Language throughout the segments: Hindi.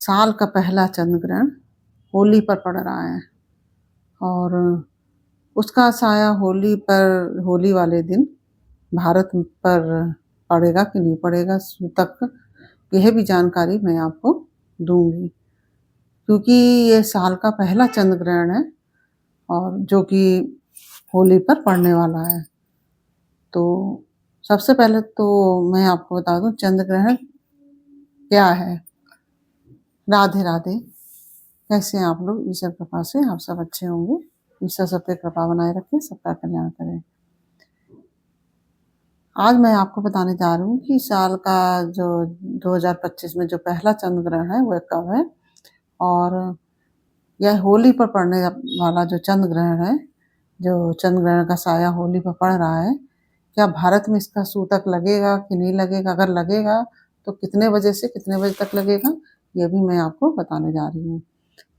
साल का पहला चंद्र ग्रहण होली पर पड़ रहा है और उसका साया होली वाले दिन भारत पर पड़ेगा कि नहीं पड़ेगा तक यह भी जानकारी मैं आपको दूंगी, क्योंकि ये साल का पहला चंद्र ग्रहण है और जो कि होली पर पड़ने वाला है। तो सबसे पहले तो मैं आपको बता दूं चंद्र ग्रहण क्या है। राधे राधे। कैसे हैं आप लोग? ईश्वर कृपा से आप सब अच्छे होंगे। ईश्वर सब पे कृपा बनाए रखे, सबका कल्याण करे। आज मैं आपको बताने जा रही हूँ कि साल का जो 2025 में जो पहला चंद्र ग्रहण है वह कब है, और यह होली पर पड़ने वाला जो चंद्र ग्रहण है, जो चंद्र ग्रहण का साया होली पर पड़ रहा है, क्या भारत में इसका सूतक लगेगा कि नहीं लगेगा? अगर लगेगा तो कितने बजे से कितने बजे तक लगेगा, यह भी मैं आपको बताने जा रही हूँ।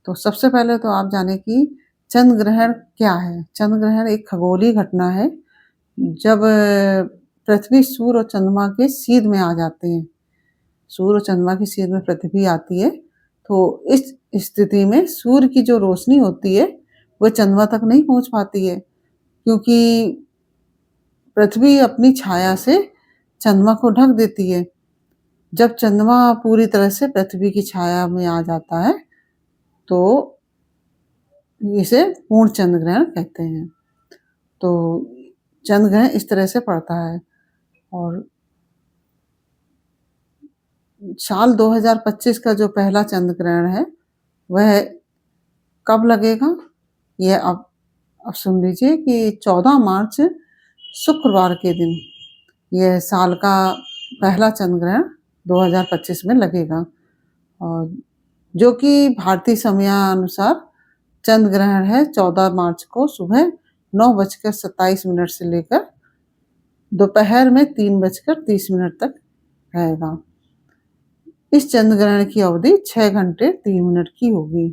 तो सबसे पहले तो आप जाने कि चंद्र ग्रहण क्या है। चंद्र ग्रहण एक खगोलीय घटना है जब पृथ्वी सूर्य और चंद्रमा के सीध में आ जाते हैं। सूर्य और चंद्रमा की सीध में पृथ्वी आती है, तो इस स्थिति में सूर्य की जो रोशनी होती है वह चंद्रमा तक नहीं पहुंच पाती है, क्योंकि पृथ्वी अपनी छाया से चंद्रमा को ढक देती है। जब चंद्रमा पूरी तरह से पृथ्वी की छाया में आ जाता है तो इसे पूर्ण चंद्र ग्रहण कहते हैं। तो चंद्र ग्रहण इस तरह से पड़ता है। और साल 2025 का जो पहला चंद्र ग्रहण है वह कब लगेगा, यह अब सुन लीजिए कि 14 मार्च शुक्रवार के दिन यह साल का पहला चंद्र ग्रहण 2025 में लगेगा, और जो कि भारतीय समयानुसार चंद्र ग्रहण है 14 मार्च को सुबह 9:27 से लेकर दोपहर में 3:30 तक रहेगा। इस चंद्र ग्रहण की अवधि 6 घंटे 3 मिनट की होगी।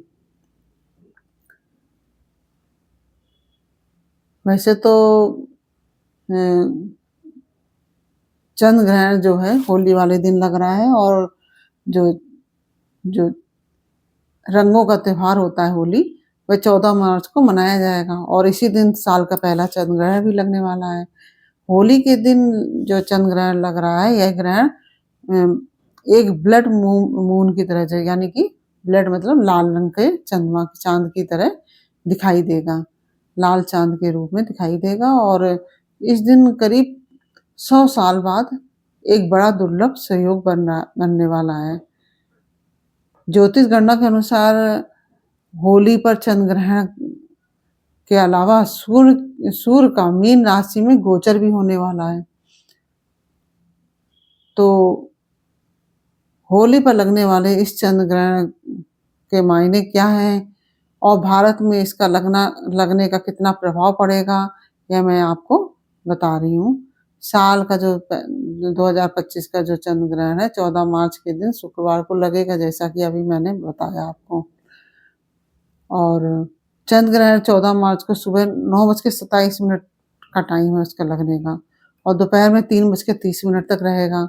वैसे तो चंद्र ग्रहण जो है होली वाले दिन लग रहा है, और जो जो रंगों का त्योहार होता है होली, वह 14 मार्च को मनाया जाएगा, और इसी दिन साल का पहला चंद्र ग्रहण भी लगने वाला है। होली के दिन जो चंद्र ग्रहण लग रहा है, यह ग्रहण एक ब्लड मून की तरह, यानी कि ब्लड मतलब लाल रंग के चंद्रमा की चांद की तरह दिखाई देगा, लाल चांद के रूप में दिखाई देगा। और इस दिन करीब 100 साल बाद एक बड़ा दुर्लभ संयोग बनने वाला है। ज्योतिष गणना के अनुसार होली पर चंद्र ग्रहण के अलावा सूर्य का मीन राशि में गोचर भी होने वाला है। तो होली पर लगने वाले इस चंद्र ग्रहण के मायने क्या हैं और भारत में इसका लगने का कितना प्रभाव पड़ेगा, यह मैं आपको बता रही हूँ। साल का जो 2025 का जो चंद्र ग्रहण है 14 मार्च के दिन शुक्रवार को लगेगा, जैसा कि अभी मैंने बताया आपको। और चंद्र ग्रहण 14 मार्च को सुबह 9:27 का टाइम है उसका लगने का, और दोपहर में 3:30 तक रहेगा।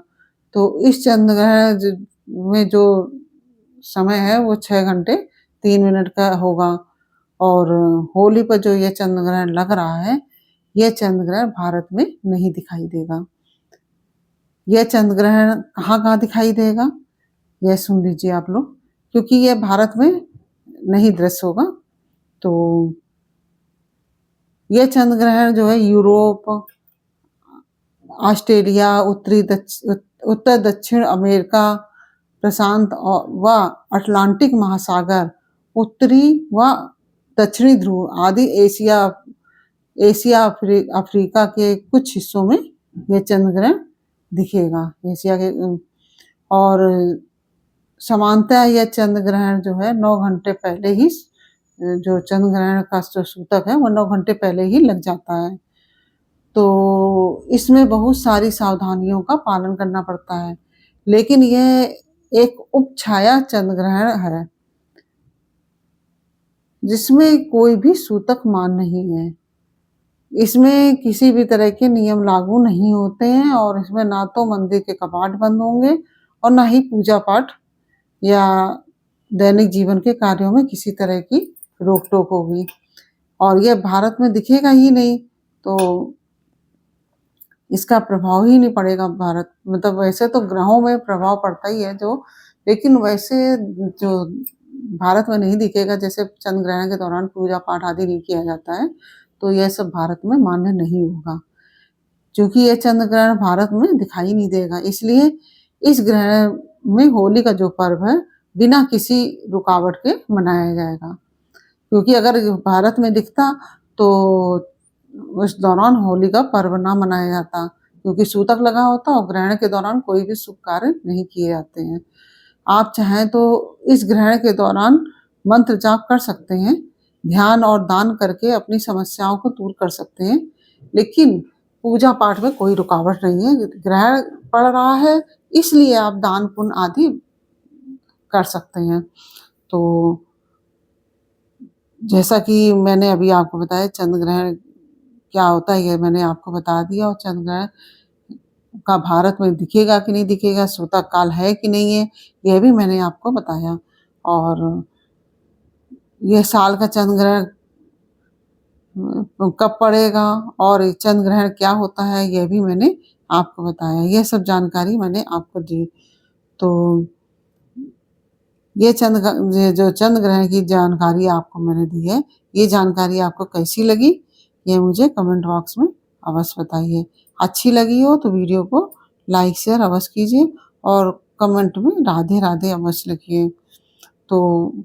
तो इस चंद्र ग्रहण में जो समय है वो 6 घंटे 3 मिनट का होगा। और होली पर जो ये चंद्र ग्रहण लग रहा है, यह चंद्र ग्रहण भारत में नहीं दिखाई देगा। यह चंद्र ग्रहण कहाँ दिखाई देगा, यह सुन लीजिए आप लोग, क्योंकि यह भारत में नहीं दृश्य होगा। तो यह चंद्र ग्रहण जो है यूरोप, ऑस्ट्रेलिया, उत्तर दक्षिण अमेरिका, प्रशांत व अटलांटिक महासागर, उत्तरी व दक्षिणी ध्रुव आदि एशिया अफ्रीका के कुछ हिस्सों में यह चंद्र ग्रहण दिखेगा। एशिया के और सामान्यतः यह चंद्र ग्रहण जो है 9 घंटे पहले ही, जो चंद्र ग्रहण का जो सूतक है वो 9 घंटे पहले ही लग जाता है। तो इसमें बहुत सारी सावधानियों का पालन करना पड़ता है, लेकिन यह एक उपछाया चंद्र ग्रहण है जिसमें कोई भी सूतक मान नहीं है। इसमें किसी भी तरह के नियम लागू नहीं होते हैं, और इसमें ना तो मंदिर के कपाट बंद होंगे और ना ही पूजा पाठ या दैनिक जीवन के कार्यों में किसी तरह की रोक-टोक होगी और ये भारत में दिखेगा ही नहीं, तो इसका प्रभाव ही नहीं पड़ेगा भारत मतलब वैसे तो ग्रहों में प्रभाव पड़ता ही है लेकिन वैसे जो भारत में नहीं दिखेगा जैसे चंद्र ग्रहण के दौरान पूजा-पाठ आदि नहीं किया जाता है, तो यह सब भारत में मान्य नहीं होगा। क्योंकि ये चंद्र ग्रहण भारत में दिखाई नहीं देगा, इसलिए इस ग्रहण में होली का जो पर्व है, बिना किसी रुकावट के मनाया जाएगा। क्योंकि अगर भारत में दिखता तो उस दौरान होली का पर्व ना मनाया जाता, क्योंकि सूतक लगा होता और ग्रहण के दौरान कोई भी शुभ कार्य नहीं किए जाते हैं। आप चाहें तो इस ग्रहण के दौरान मंत्र जाप कर सकते हैं, ध्यान और दान करके अपनी समस्याओं को दूर कर सकते हैं, लेकिन पूजा पाठ में कोई रुकावट नहीं है। ग्रहण पड़ रहा है इसलिए आप दान पुण्य आदि कर सकते हैं। तो जैसा कि मैंने अभी आपको बताया चंद्र ग्रहण क्या होता है ये मैंने आपको बता दिया और चंद्र ग्रहण का भारत में दिखेगा कि नहीं दिखेगा, सूतक काल है कि नहीं है, यह भी मैंने आपको बताया और यह साल का चंद्र ग्रहण कब पड़ेगा और चंद्र ग्रहण क्या होता है यह भी मैंने आपको बताया। यह सब जानकारी मैंने आपको दी। तो ये जो चंद्र ग्रहण की जानकारी आपको मैंने दी है, ये जानकारी आपको कैसी लगी? ये मुझे कमेंट बॉक्स में अवश्य बताइए। अच्छी लगी हो तो वीडियो को लाइक शेयर अवश्य कीजिए और कमेंट में राधे राधे अवश्य लिखिए। तो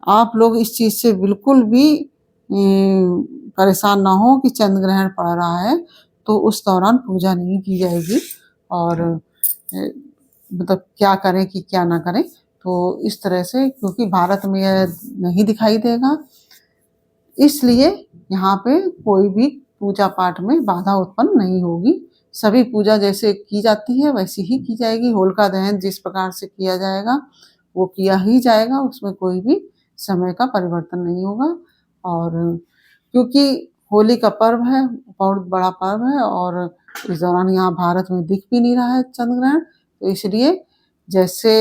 आप लोग इस चीज़ से बिल्कुल भी परेशान ना हो कि चंद्र ग्रहण पड़ रहा है तो उस दौरान पूजा नहीं की जाएगी और मतलब क्या करें कि क्या ना करें। तो इस तरह से क्योंकि भारत में यह नहीं दिखाई देगा, इसलिए यहाँ पे कोई भी पूजा पाठ में बाधा उत्पन्न नहीं होगी। सभी पूजा जैसे की जाती है वैसी ही की जाएगी। होलिका दहन जिस प्रकार से किया जाएगा वो किया ही जाएगा, उसमें कोई भी समय का परिवर्तन नहीं होगा। और क्योंकि होली का पर्व है, बहुत बड़ा पर्व है और इस दौरान यहाँ भारत में दिख भी नहीं रहा है चंद्र ग्रहण, तो इसलिए जैसे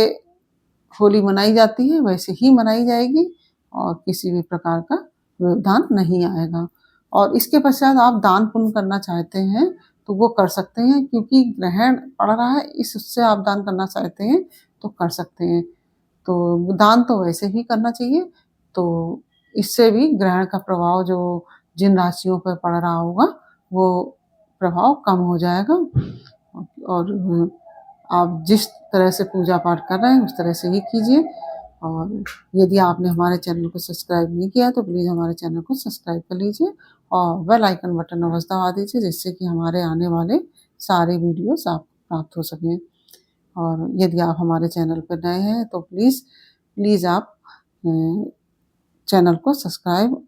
होली मनाई जाती है वैसे ही मनाई जाएगी और किसी भी प्रकार का व्यवधान नहीं आएगा। और इसके पश्चात आप दान पुण्य करना चाहते हैं तो वो कर सकते हैं, क्योंकि ग्रहण पड़ रहा है इससे आप दान करना चाहते हैं तो कर सकते हैं। तो दान तो वैसे ही करना चाहिए, तो इससे भी ग्रहण का प्रभाव जो जिन राशियों पर पड़ रहा होगा वो प्रभाव कम हो जाएगा और आप जिस तरह से पूजा पाठ कर रहे हैं उस तरह से ही कीजिए। और यदि आपने हमारे चैनल को सब्सक्राइब नहीं किया तो प्लीज़ हमारे चैनल को सब्सक्राइब कर लीजिए और बेल आइकन बटन अवश्य दबा दीजिए, जिससे कि हमारे आने वाले सारे वीडियोस आपको प्राप्त हो सकें। और यदि आप हमारे चैनल पर नए हैं तो प्लीज़ आप चैनल को सब्सक्राइब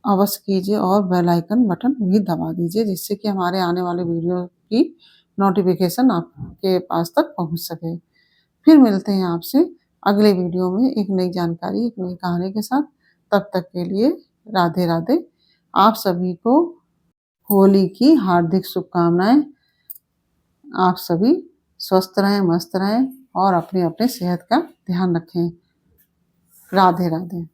अवश्य कीजिए और बेल आइकन बटन भी दबा दीजिए, जिससे कि हमारे आने वाले वीडियो की नोटिफिकेशन आपके पास तक पहुंच सके। फिर मिलते हैं आपसे अगले वीडियो में एक नई जानकारी, एक नई कहानी के साथ। तब तक के लिए राधे राधे। आप सभी को होली की हार्दिक शुभकामनाएं। आप सभी स्वस्थ रहें, मस्त रहें और अपनी अपनी सेहत का ध्यान रखें। राधे राधे।